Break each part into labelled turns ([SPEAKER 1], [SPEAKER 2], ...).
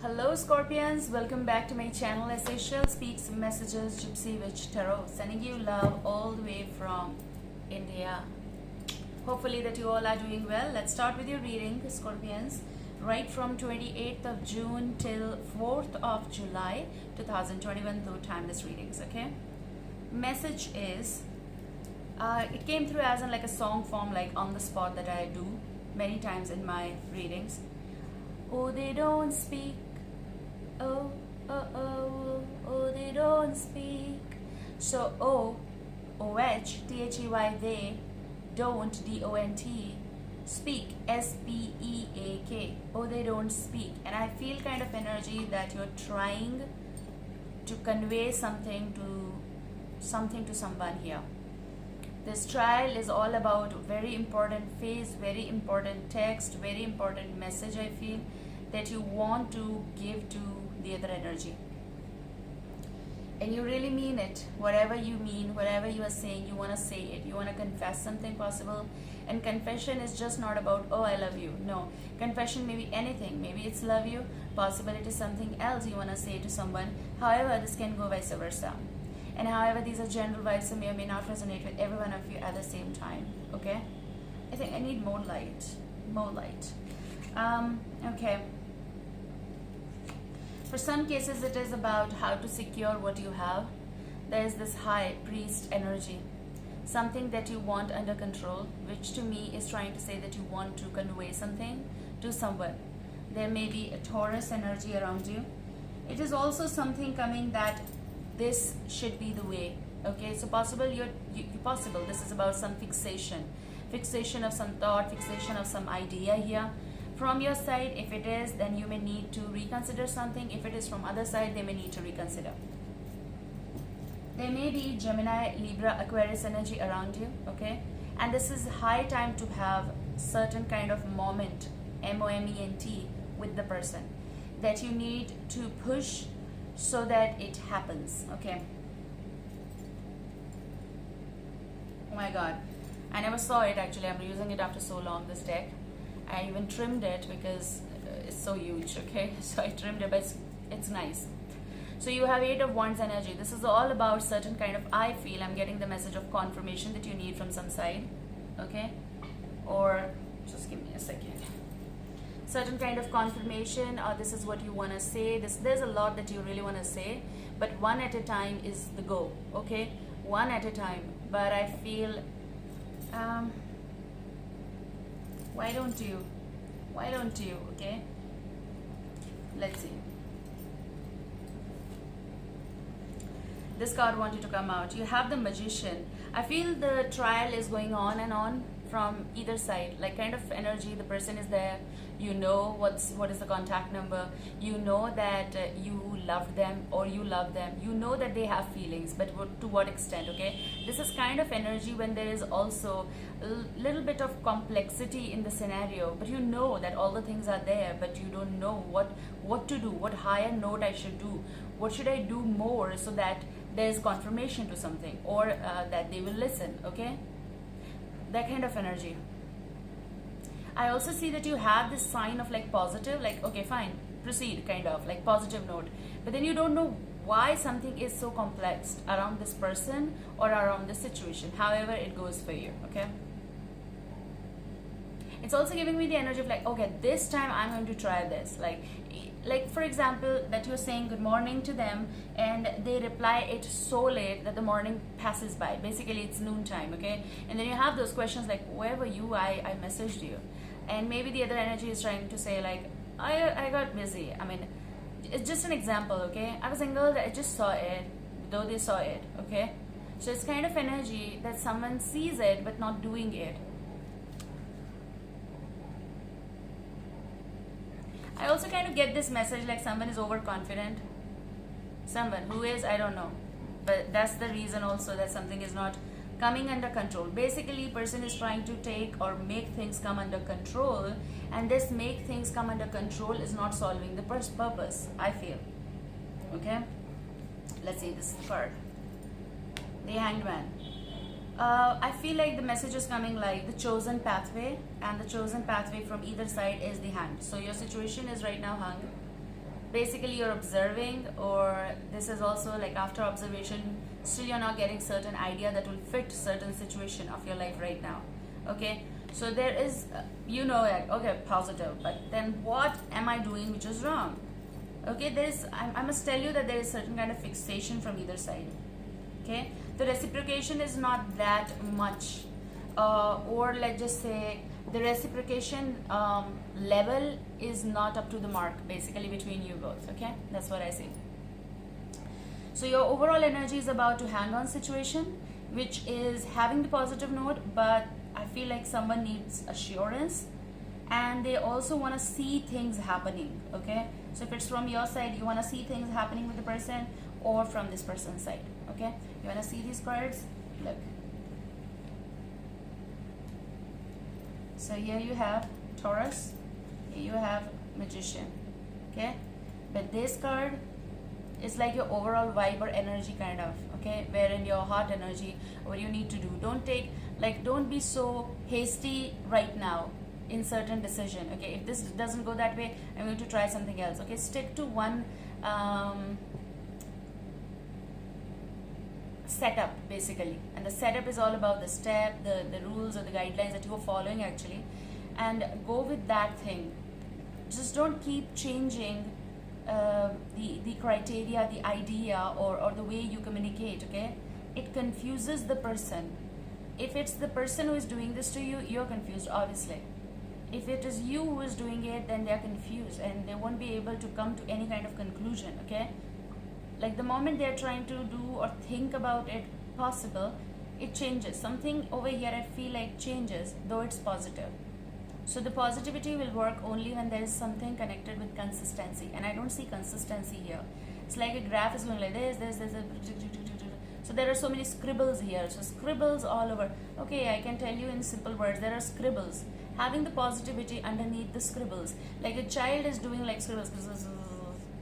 [SPEAKER 1] Hello Scorpions, welcome back to my channel as Seychelles Speaks Messages Gypsy Witch Tarot. Sending you love all the way from India. Hopefully that you all are doing well. Let's start with your reading, Scorpions. Right from 28th of June till 4th of July 2021, though timeless readings, okay? Message is, it came through as in like a song form, like on the spot that I do many times in my readings. Oh, they don't speak. Oh, oh, oh, oh, they don't speak. So, O-H, T-H-E-Y, they, don't, D-O-N-T, speak, S-P-E-A-K. Oh, they don't speak. And I feel kind of energy that you're trying to convey something to someone here. This trial is all about very important phase, very important text, very important message I feel that you want to give to the other energy. And you really mean it. Whatever you mean, whatever you are saying, you want to say it. You want to confess something possible. And confession is just not about, oh, I love you. No. Confession may be anything. Maybe it's love you. Possible it is something else you want to say to someone. However, this can go vice versa. And however, these are general vibes, so may or may not resonate with every one of you at the same time. Okay? I think I need more light. More light. Okay. For some cases, it is about how to secure what you have. There is this high priest energy. Something that you want under control, which to me is trying to say that you want to convey something to someone. There may be a Taurus energy around you. It is also something coming that this should be the way. Okay, so possible this is about some fixation of some thought, fixation of some idea here from your side. If it is, then you may need to reconsider something. If it is from other side, they may need to reconsider. There may be Gemini, Libra, Aquarius energy around you. Okay, and this is high time to have certain kind of moment, M-O-M-E-N-T, with the person that you need to push so that it happens. Okay. Oh my god, I never saw it actually. I'm using it after so long, this deck. I even trimmed it because it's so huge. Okay, so I trimmed it, but it's nice. So you have 8 of Wands energy. This is all about certain kind of, I feel I'm getting the message of confirmation that you need from some side. Okay, or just give me a second. Certain kind of confirmation, or this is what you want to say. There's a lot that you really want to say, but one at a time is the go. Okay, one at a time. But I feel why don't you, okay, let's see. This card wanted to come out. You have the Magician. I feel the trial is going on and on from either side, like kind of energy. The person is there, you know what is the contact number, you know that you love them or you love them, you know that they have feelings, but to what extent. Okay, this is kind of energy when there is also a little bit of complexity in the scenario, but you know that all the things are there, but you don't know what to do, what higher note I should do, what should I do more so that there's confirmation to something, or that they will listen. Okay, that kind of energy. I also see that you have this sign of like positive, like okay fine, proceed, kind of like positive note, but then you don't know why something is so complex around this person or around this situation. However it goes for you. Okay, it's also giving me the energy of like, okay, this time I'm going to try this. Like for example, that you're saying good morning to them and they reply it so late that the morning passes by. Basically it's noontime. Okay, and then you have those questions like, where were you? I messaged you. And maybe the other energy is trying to say like, I got busy. I mean, it's just an example. Okay, I was single, I just saw it, though they saw it. Okay, so it's kind of energy that someone sees it but not doing it. I also kind of get this message like someone is overconfident. Someone who is, I don't know. But that's the reason also that something is not coming under control. Basically, person is trying to take or make things come under control. And this make things come under control is not solving the purpose, I feel. Okay? Let's see this card. The Hanged Man. I feel like the message is coming like the chosen pathway, and the chosen pathway from either side is the Hanged. So your situation is right now hung. basically you're observing, or this is also like after observation still you're not getting certain idea that will fit certain situation of your life right now. Okay, so there is like, okay, positive, but then what am I doing which is wrong? Okay, I must tell you that there is certain kind of fixation from either side. Okay, the reciprocation is not that much, or let's just say the reciprocation level is not up to the mark basically between you both. Okay, that's what I see. So your overall energy is about to hang on situation, which is having the positive note, but I feel like someone needs assurance, and they also want to see things happening. Okay, so if it's from your side, you want to see things happening with the person, or from this person's side. Okay, you want to see these cards? Look. So here you have Taurus, here you have Magician. Okay, but this card is like your overall vibe or energy kind of. Okay, wherein your heart energy, what you need to do. Don't be so hasty right now in certain decision. Okay, if this doesn't go that way, I'm going to try something else. Okay, stick to one setup basically, and the setup is all about the step, the rules or the guidelines that you're following actually, and go with that thing. Just don't keep changing the criteria, the idea, or the way you communicate. Okay, it confuses the person. If it's the person who is doing this to you, you're confused obviously. If it is you who is doing it, then they're confused and they won't be able to come to any kind of conclusion. Okay, like the moment they're trying to do or think about it possible, it changes. Something over here I feel like changes, though it's positive. So the positivity will work only when there is something connected with consistency, and I don't see consistency here. It's like a graph is going like this. So there are so many scribbles here. So scribbles all over. Okay, I can tell you in simple words, there are scribbles. Having the positivity underneath the scribbles, like a child is doing like scribbles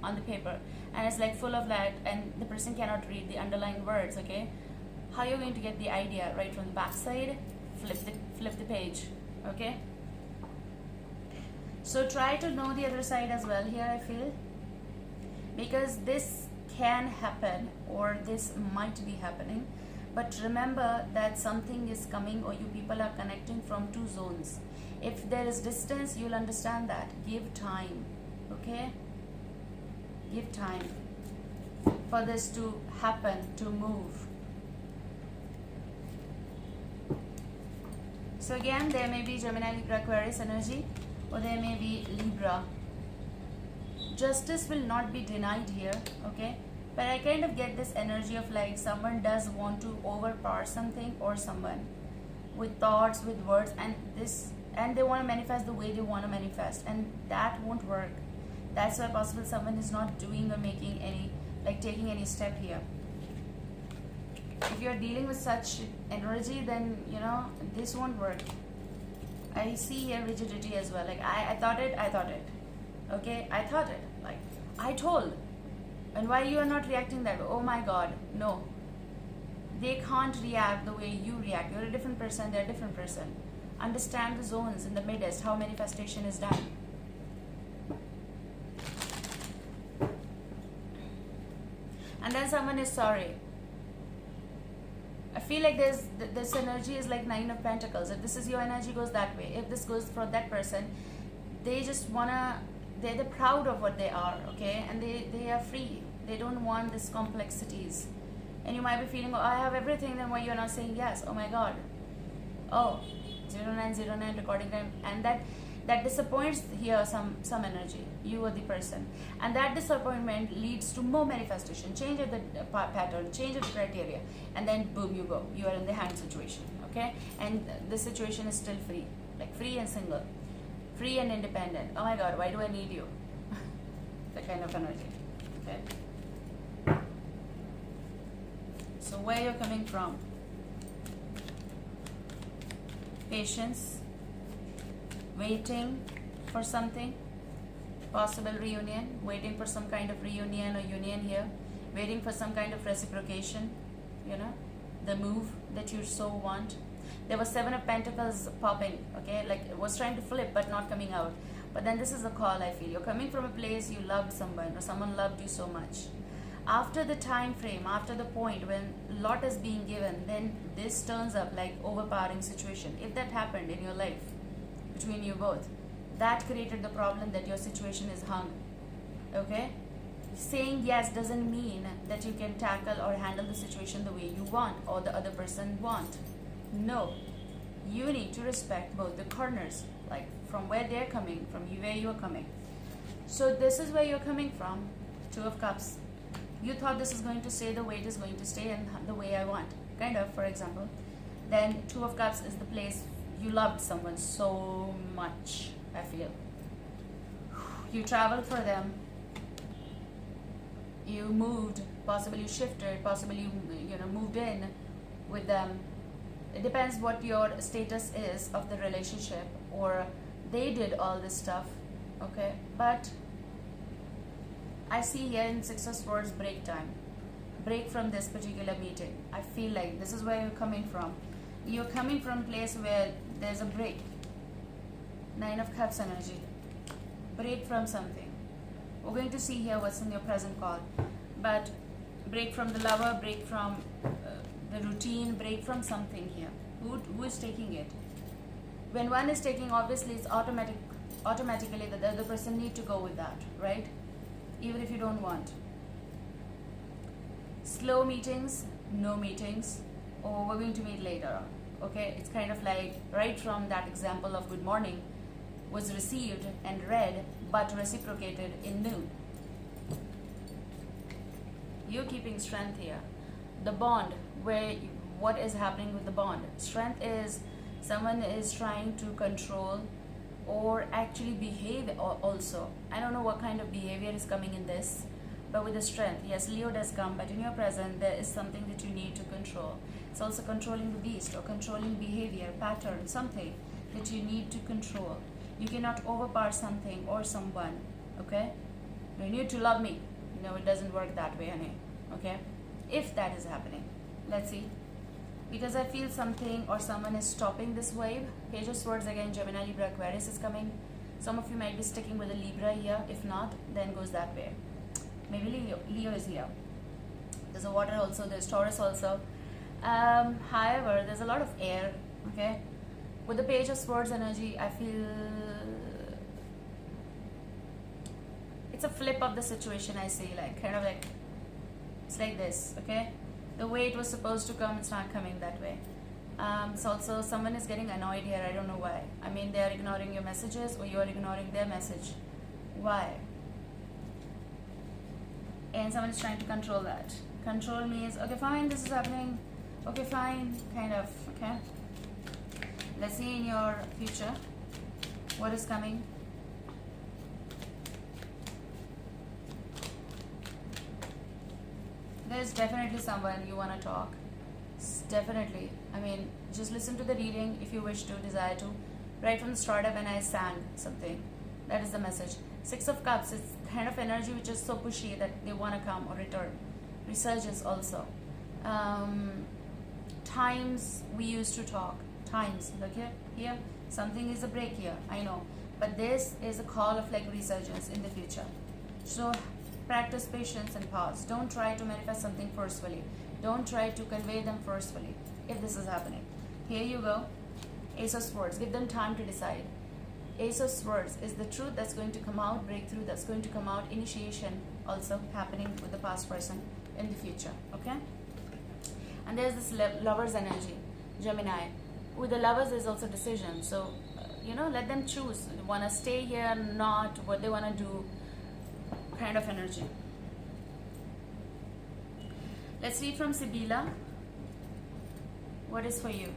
[SPEAKER 1] on the paper, and it's like full of light, and the person cannot read the underlying words. Okay, how you're going to get the idea right from the back side? Flip the page. Okay, so try to know the other side as well here, I feel, because this can happen or this might be happening, but remember that something is coming, or you people are connecting from two zones. If there is distance, you'll understand that. Give time. Okay, give time for this to happen, to move. So again, there may be Gemini, Libra, Aquarius energy, or there may be Libra. Justice will not be denied here. Okay, but I kind of get this energy of like someone does want to overpower something or someone with thoughts, with words, and they want to manifest the way they want to manifest, and that won't work. That's why possible someone is not doing or making any, like taking any step here. If you're dealing with such energy, then this won't work. I see here rigidity as well. Like I thought it. Okay, I thought it. Like I told. And why you are not reacting that way? Oh my God, no. They can't react the way you react. You're a different person, they're a different person. Understand the zones in the midst, how manifestation is done. And then someone is sorry. I feel like this energy is like 9 of Pentacles. If this is your energy, goes that way. If this goes for that person, they just wanna, they're proud of what they are, okay? And they are free. They don't want these complexities. And you might be feeling, oh, I have everything, then why you're not saying yes? Oh my God. Oh, 0909 recording time. And that disappoints here some energy, you or the person. And that disappointment leads to more manifestation, change of the pattern, change of the criteria. And then boom, you go. You are in the hang situation, okay? And the situation is still free, like free and single. Free and independent. Oh my God, why do I need you? That kind of energy. Okay. So where you're coming from? Patience. Waiting for something. Possible reunion. Waiting for some kind of reunion or union here. Waiting for some kind of reciprocation. The move that you so want. There was 7 of Pentacles popping, okay? Like it was trying to flip but not coming out. But then this is a call, I feel. You're coming from a place you loved someone or someone loved you so much. After the time frame, after the point when a lot is being given, then this turns up like overpowering situation. If that happened in your life, between you both, that created the problem that your situation is hung. Okay? Saying yes doesn't mean that you can tackle or handle the situation the way you want or the other person want. No. You need to respect both the corners, like from where they're coming, from you where you're coming. So this is where you're coming from. Two of Cups. You thought this is going to stay the way it is going to stay and the way I want. Kind of, for example. Then Two of Cups is the place you loved someone so much, I feel. You traveled for them. You moved, possibly you shifted, possibly you moved in with them. It depends what your status is of the relationship, or they did all this stuff, okay? But I see here in Six of Swords break time. Break from this particular meeting. I feel like this is where you're coming from. You're coming from a place where there's a break. Nine of Cups energy. Break from something. We're going to see here what's in your present call. But break from the lover, break from the routine, break from something here. Who is taking it? When one is taking, obviously it's automatically that the other person need to go with that, right? Even if you don't want. Slow meetings, no meetings, or we're going to meet later on. Okay, it's kind of like right from that example of good morning was received and read but reciprocated in noon. You're keeping strength here. The bond, what is happening with the bond? Strength is someone is trying to control or actually behave also. I don't know what kind of behavior is coming in this, but with the strength, yes, Leo does come, but in your present there is something that you need to control. It's also controlling the beast or controlling behavior, pattern, something that you need to control. You cannot overpower something or someone, okay? You need to love me. No, it doesn't work that way, honey, okay? If that is happening, let's see. Because I feel something or someone is stopping this wave. Page of Swords again, Gemini, Libra, Aquarius is coming. Some of you might be sticking with a Libra here. If not, then goes that way. Maybe Leo is here. There's a water also, there's Taurus also. However, there's a lot of air, okay? With the Page of Swords energy, I feel it's a flip of the situation, I see, like kind of like it's like this, okay? The way it was supposed to come, it's not coming that way. So also someone is getting annoyed here. I don't know why. I mean, they are ignoring your messages or you are ignoring their message. Why? And someone is trying to control that. Control means, okay, fine, this is happening. Okay, fine, kind of, okay? Let's see in your future what is coming. There's definitely someone you want to talk. Definitely. I mean, just listen to the reading if you wish to, desire to. Right from the start of when I sang something. That is the message. Six of Cups is kind of energy which is so pushy that they want to come or return. Resurgence also. Times we used to talk. Times. Look here. Something is a break here. I know. But this is a call of like resurgence in the future. So practice patience and pause. Don't try to manifest something forcefully. Don't try to convey them forcefully if this is happening. Here you go. Ace of Swords. Give them time to decide. Ace of Swords is the truth that's going to come out, breakthrough that's going to come out, initiation also happening with the past person in the future. Okay? And there's this Lover's energy, Gemini. With the Lovers, there's also decision. So, let them choose. They want to stay here, not what they want to do, kind of energy. Let's read from Sibila. What is for you?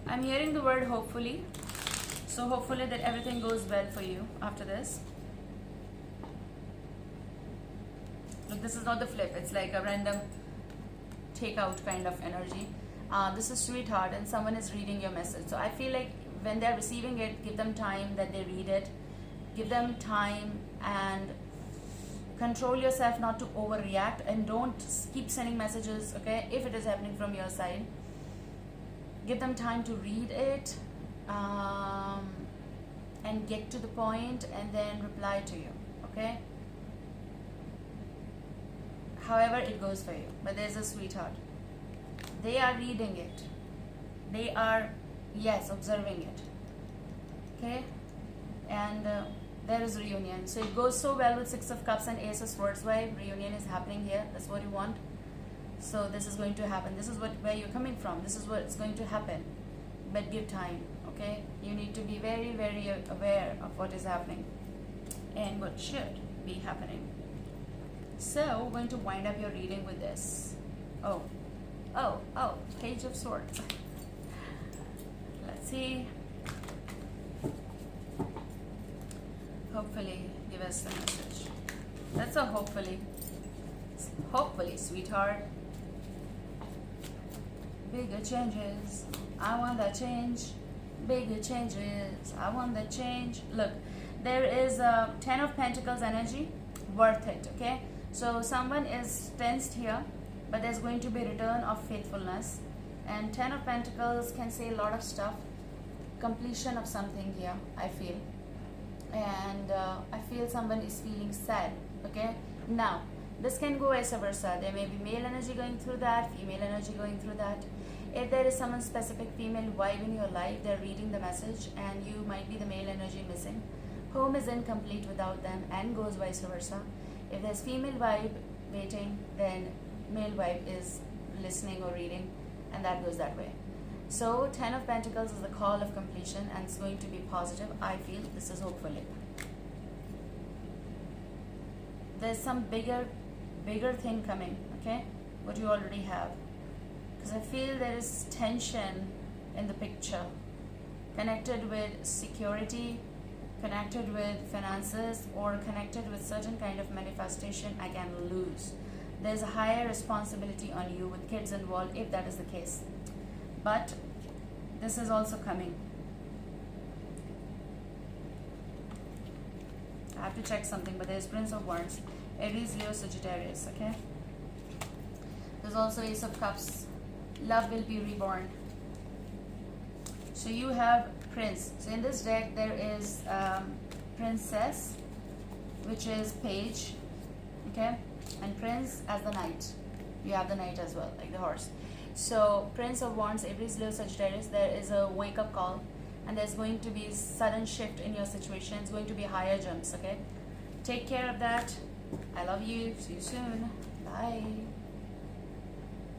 [SPEAKER 1] I'm hearing the word hopefully. So hopefully that everything goes well for you after this. Look, this is not the flip. It's like a random takeout kind of energy. This is sweetheart and someone is reading your message. So I feel like when they're receiving it, give them time that they read it. Give them time and control yourself not to overreact and don't keep sending messages, okay, if it is happening from your side. Give them time to read it, and get to the point, and then reply to you, okay? However it goes for you. But there's a sweetheart. They are reading it. They are, yes, observing it, okay? And there is reunion. So it goes so well with Six of Cups and Ace of Swords. Why reunion is happening here? That's what you want. So this is going to happen. This is where you're coming from. This is what's going to happen. But give time, okay? You need to be very, very aware of what is happening and what should be happening. So we're going to wind up your reading with this. Oh, Page of Swords. Let's see. Hopefully give us the message. That's a hopefully. Hopefully, sweetheart. Bigger changes. I want that change. Bigger changes. I want that change. Look, there is a 10 of Pentacles energy. Worth it, okay? So someone is tensed here, but there's going to be return of faithfulness. And 10 of Pentacles can say a lot of stuff. Completion of something here, I feel. And I feel someone is feeling sad, okay? Now, this can go vice versa. There may be male energy going through that, female energy going through that. If there is someone specific female vibe in your life, they're reading the message and you might be the male energy missing. Home is incomplete without them and goes vice versa. If there's female vibe waiting, then male vibe is listening or reading, and that goes that way. So 10 of Pentacles is the call of completion and it's going to be positive. I feel this is hopefully. There's some bigger thing coming, okay? What you already have. Because I feel there is tension in the picture. Connected with security, connected with finances, or connected with certain kind of manifestation I can lose. There's a higher responsibility on you with kids involved if that is the case. But this is also coming. I have to check something, but there's Prince of Wands, Aries, Leo, Sagittarius, okay? There's also Ace of Cups. Love will be reborn. So you have Prince. So in this deck there is Princess, which is Page, okay? And Prince as the Knight. You have the Knight as well, like the horse. So Prince of Wands, Aries, Leo, Sagittarius, there is a wake-up call and there's going to be sudden shift in your situation. It's going to be higher jumps, okay? Take care of that. I love you. See you soon. Bye.